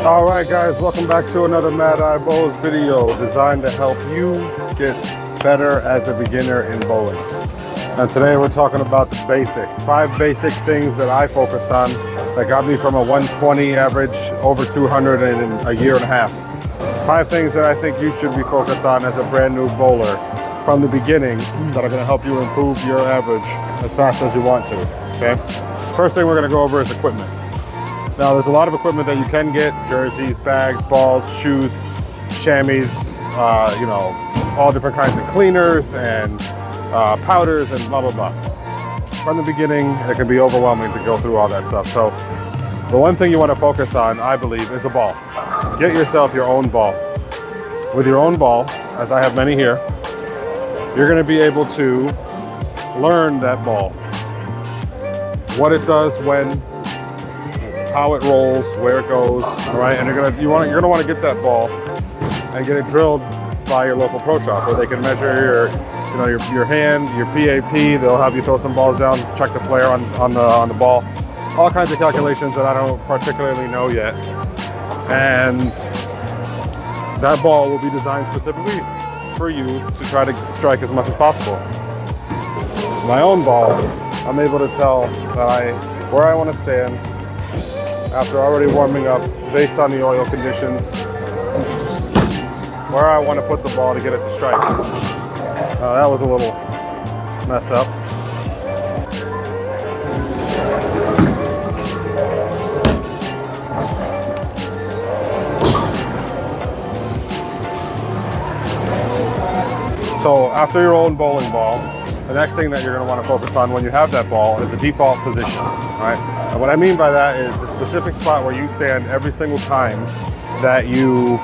All right, guys, welcome back to another Mad Eye Bowls video designed to help you get better as a beginner in bowling. And today we're talking about the basics. 5 basic things that I focused on that got me from a 120 average over 200 in a year and a half. 5 things that I think you should be focused on as a brand new bowler from the beginning that are going to help you improve your average as fast as you want to, okay? First thing we're going to go over is equipment. Now, there's a lot of equipment that you can get: jerseys, bags, balls, shoes, chamois, all different kinds of cleaners and powders and blah, blah, blah. From the beginning, it can be overwhelming to go through all that stuff. So the one thing you want to focus on, I believe, is a ball. Get yourself your own ball. With your own ball, as I have many here, you're going to be able to learn that ball. What it does when, how it rolls, where it goes, all right? And you're gonna want to get that ball and get it drilled by your local pro shop, where they can measure your hand, your PAP. They'll have you throw some balls down, check the flare on the ball, all kinds of calculations that I don't particularly know yet. And that ball will be designed specifically for you to try to strike as much as possible. My own ball, I'm able to tell where I want to stand after already warming up based on the oil conditions, where I want to put the ball to get it to strike. That was a little messed up. So after your own bowling ball, the next thing that you're going to want to focus on when you have that ball is a default position, right? And what I mean by that is the specific spot where you stand every single time that you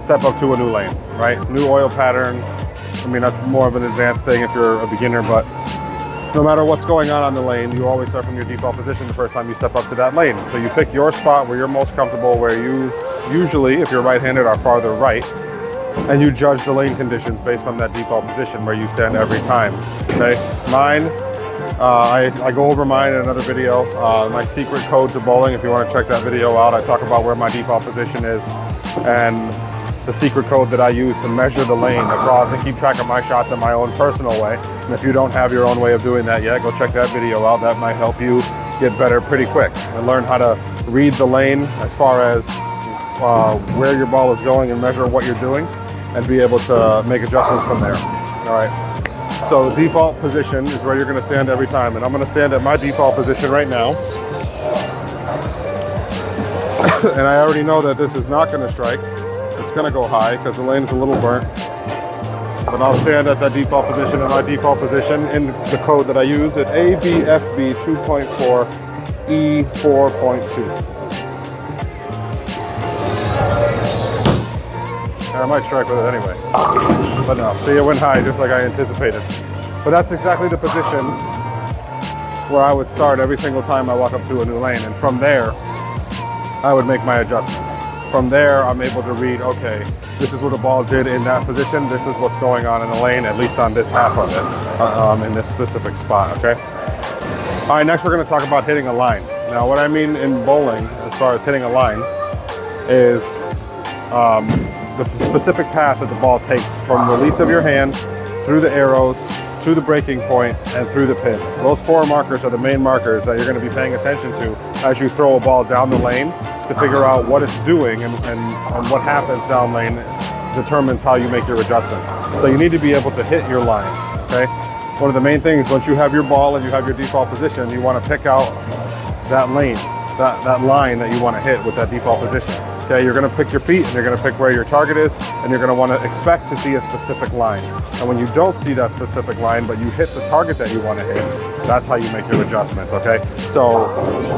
step up to a new lane, right? New oil pattern. I mean, that's more of an advanced thing if you're a beginner, but no matter what's going on the lane, you always start from your default position the first time you step up to that lane. So you pick your spot where you're most comfortable, where you usually, if you're right-handed, are farther right, and you judge the lane conditions based on that default position where you stand every time, okay? Mine, I go over mine in another video, my secret code to bowling. If you want to check that video out, I talk about where my default position is and the secret code that I use to measure the lane, the draws, and keep track of my shots in my own personal way. And if you don't have your own way of doing that yet, go check that video out. That might help you get better pretty quick and learn how to read the lane as far as where your ball is going and measure what you're doing, and be able to make adjustments from there. All right. So the default position is where you're going to stand every time, and I'm going to stand at my default position right now. And I already know that this is not going to strike. It's going to go high because the lane is a little burnt. But I'll stand at that default position, and my default position in the code that I use at ABFB 2.4 E4.2. I might strike with it anyway, but no, see, it went high just like I anticipated. But that's exactly the position where I would start every single time I walk up to a new lane, and from there, I would make my adjustments. From there, I'm able to read, okay, this is what the ball did in that position, this is what's going on in the lane, at least on this half of it, in this specific spot, okay? All right, next we're gonna talk about hitting a line. Now, what I mean in bowling, as far as hitting a line, is the specific path that the ball takes from release of your hand, through the arrows, to the breaking point, and through the pins. Those 4 markers are the main markers that you're going to be paying attention to as you throw a ball down the lane, to figure out what it's doing and what happens down lane determines how you make your adjustments. So you need to be able to hit your lines, okay? One of the main things, once you have your ball and you have your default position, you want to pick out that lane, that line that you want to hit with that default position. Okay, you're going to pick your feet, and you're going to pick where your target is, and you're going to want to expect to see a specific line. And when you don't see that specific line, but you hit the target that you want to hit, that's how you make your adjustments, okay? So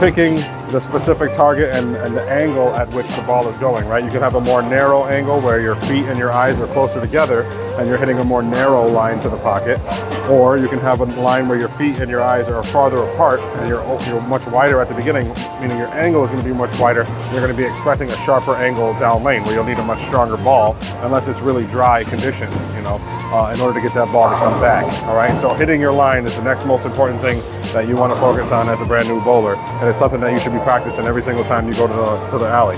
picking the specific target and the angle at which the ball is going, right? You can have a more narrow angle where your feet and your eyes are closer together and you're hitting a more narrow line to the pocket. Or you can have a line where your feet and your eyes are farther apart and you're much wider at the beginning, meaning your angle is going to be much wider. You're going to be expecting a sharper angle down lane where you'll need a much stronger ball unless it's really dry conditions, in order to get that ball to come back, all right? So hitting your line is the next most important important thing that you want to focus on as a brand new bowler, and it's something that you should be practicing every single time you go to the alley.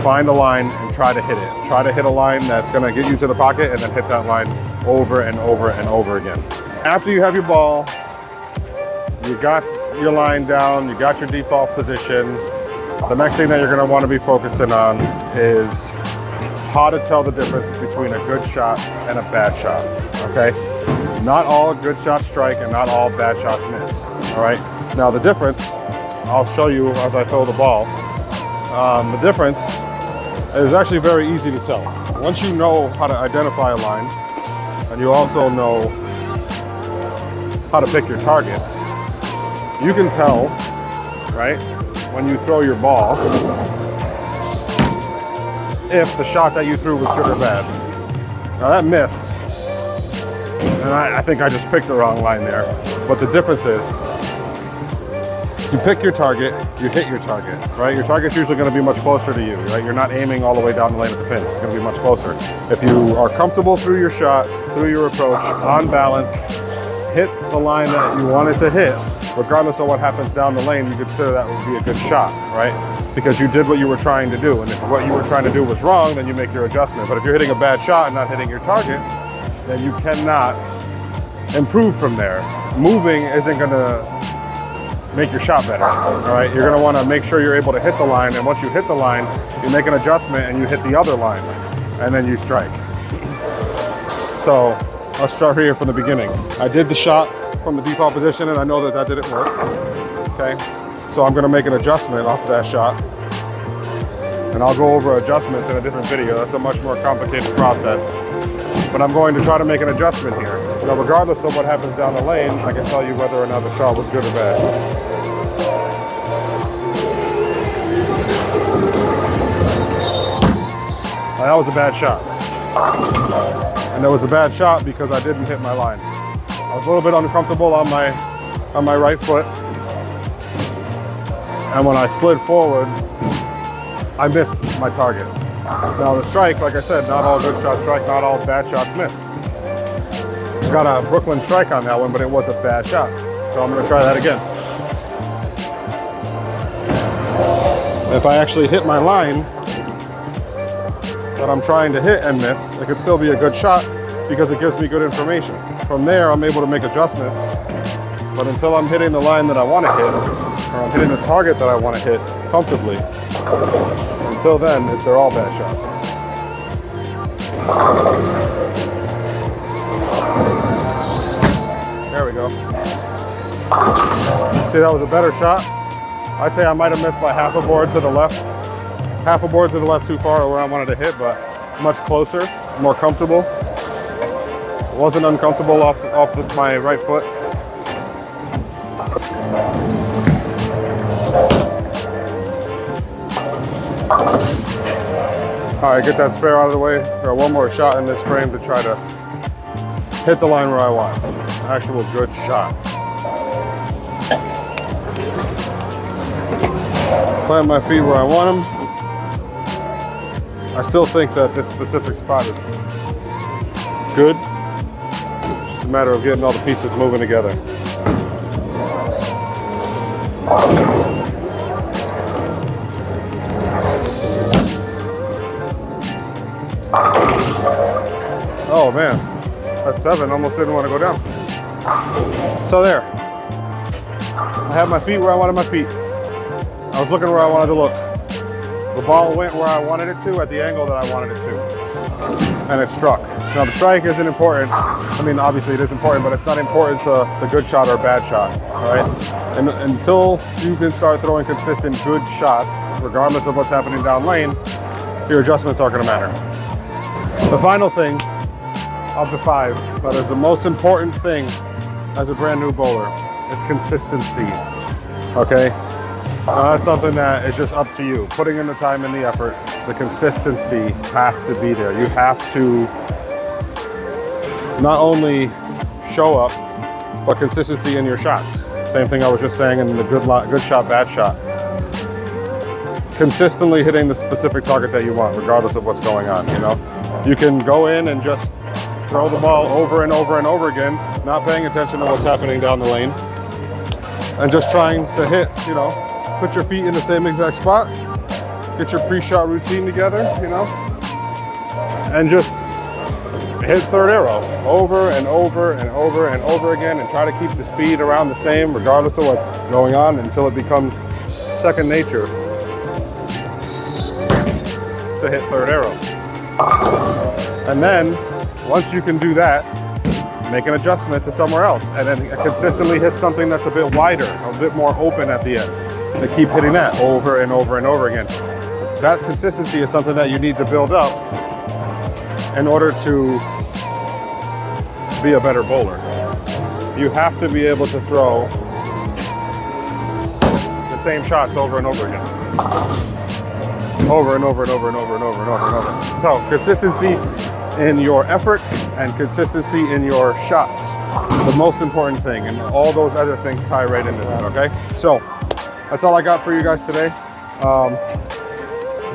Find a line and try to hit it. Try to hit a line that's going to get you to the pocket, and then hit that line over and over and over again. After you have your ball, you got your line down, you got your default position, the next thing that you're going to want to be focusing on is how to tell the difference between a good shot and a bad shot, okay? Not all good shots strike and not all bad shots miss, all right? Now the difference, I'll show you as I throw the ball. The difference is actually very easy to tell. Once you know how to identify a line, and you also know how to pick your targets, you can tell, right, when you throw your ball, if the shot that you threw was good or bad. Now that missed, and I think I just picked the wrong line there. But the difference is, you pick your target, you hit your target, right? Your target's usually going to be much closer to you, right? You're not aiming all the way down the lane at the pins. It's going to be much closer. If you are comfortable through your shot, through your approach, on balance, hit the line that you wanted to hit, regardless of what happens down the lane, you consider that would be a good shot, right? Because you did what you were trying to do. And if what you were trying to do was wrong, then you make your adjustment. But if you're hitting a bad shot and not hitting your target, then you cannot improve from there. Moving isn't gonna make your shot better, all right? You're gonna wanna make sure you're able to hit the line, and once you hit the line, you make an adjustment and you hit the other line, and then you strike. So let's start here from the beginning. I did the shot from the default position, and I know that that didn't work, okay? So I'm gonna make an adjustment off of that shot, and I'll go over adjustments in a different video. That's a much more complicated process, but I'm going to try to make an adjustment here. Now, regardless of what happens down the lane, I can tell you whether or not the shot was good or bad. Now, that was a bad shot. And it was a bad shot because I didn't hit my line. I was a little bit uncomfortable on my right foot. And when I slid forward, I missed my target. Now the strike, like I said, not all good shots strike, not all bad shots miss. I got a Brooklyn strike on that one, but it was a bad shot. So I'm gonna try that again. If I actually hit my line that I'm trying to hit and miss, it could still be a good shot because it gives me good information. From there, I'm able to make adjustments, but until I'm hitting the line that I wanna hit, or I'm hitting the target that I wanna hit comfortably, until then, they're all bad shots. There we go. See, that was a better shot. I'd say I might have missed by half a board to the left. Half a board to the left too far where I wanted to hit, but much closer, more comfortable. Wasn't uncomfortable off my right foot. All right, get that spare out of the way. Got one more shot in this frame to try to hit the line where I want. Actual good shot. Plant my feet where I want them. I still think that this specific spot is good. It's just a matter of getting all the pieces moving together. Oh man, that's 7, almost didn't want to go down. So there, I had my feet where I wanted my feet. I was looking where I wanted to look. The ball went where I wanted it to at the angle that I wanted it to. And it struck. Now the strike isn't important. I mean, obviously it is important, but it's not important to the good shot or bad shot, all right? And until you can start throwing consistent good shots, regardless of what's happening down lane, your adjustments aren't gonna matter. The final thing of the 5 that is the most important thing as a brand new bowler is consistency, okay? That's something that is just up to you. Putting in the time and the effort, the consistency has to be there. You have to not only show up, but consistency in your shots. Same thing I was just saying in the good shot, bad shot. Consistently hitting the specific target that you want, regardless of what's going on, you know? You can go in and just throw the ball over and over and over again, not paying attention to what's happening down the lane. and just trying to hit, you know, put your feet in the same exact spot, get your pre-shot routine together, you know, and just hit third arrow over and over and over and over again, and try to keep the speed around the same regardless of what's going on until it becomes second nature to hit third arrow. And then once you can do that, make an adjustment to somewhere else, and then consistently hit something that's a bit wider, a bit more open at the end, and keep hitting that over and over and over again. That consistency is something that you need to build up in order to be a better bowler. You have to be able to throw the same shots over and over again. Over and over and over and over and over and over and over. So consistency in your effort and consistency in your shots, the most important thing, and all those other things tie right into that, okay? So that's all I got for you guys today.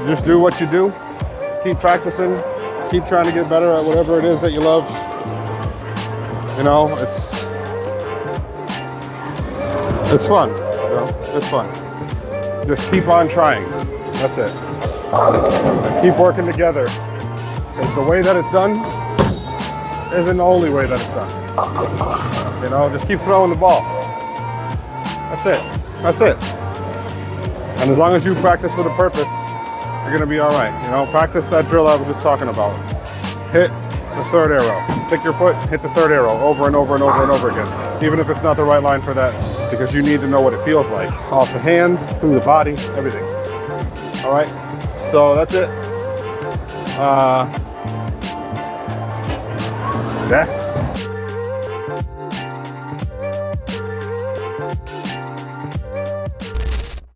Just do what you do, keep practicing, keep trying to get better at whatever it is that you love. You know, it's fun, you know, it's fun. Just keep on trying, that's it. Keep working together, because the way that it's done isn't the only way that it's done. You know, just keep throwing the ball. That's it, that's it. And as long as you practice with a purpose, you're gonna be all right. You know, practice that drill I was just talking about. Hit the third arrow. Pick your foot, hit the third arrow over and over and over and over again. Even if it's not the right line for that, because you need to know what it feels like. Off the hand, through the body, everything. All right, so that's it. Yeah.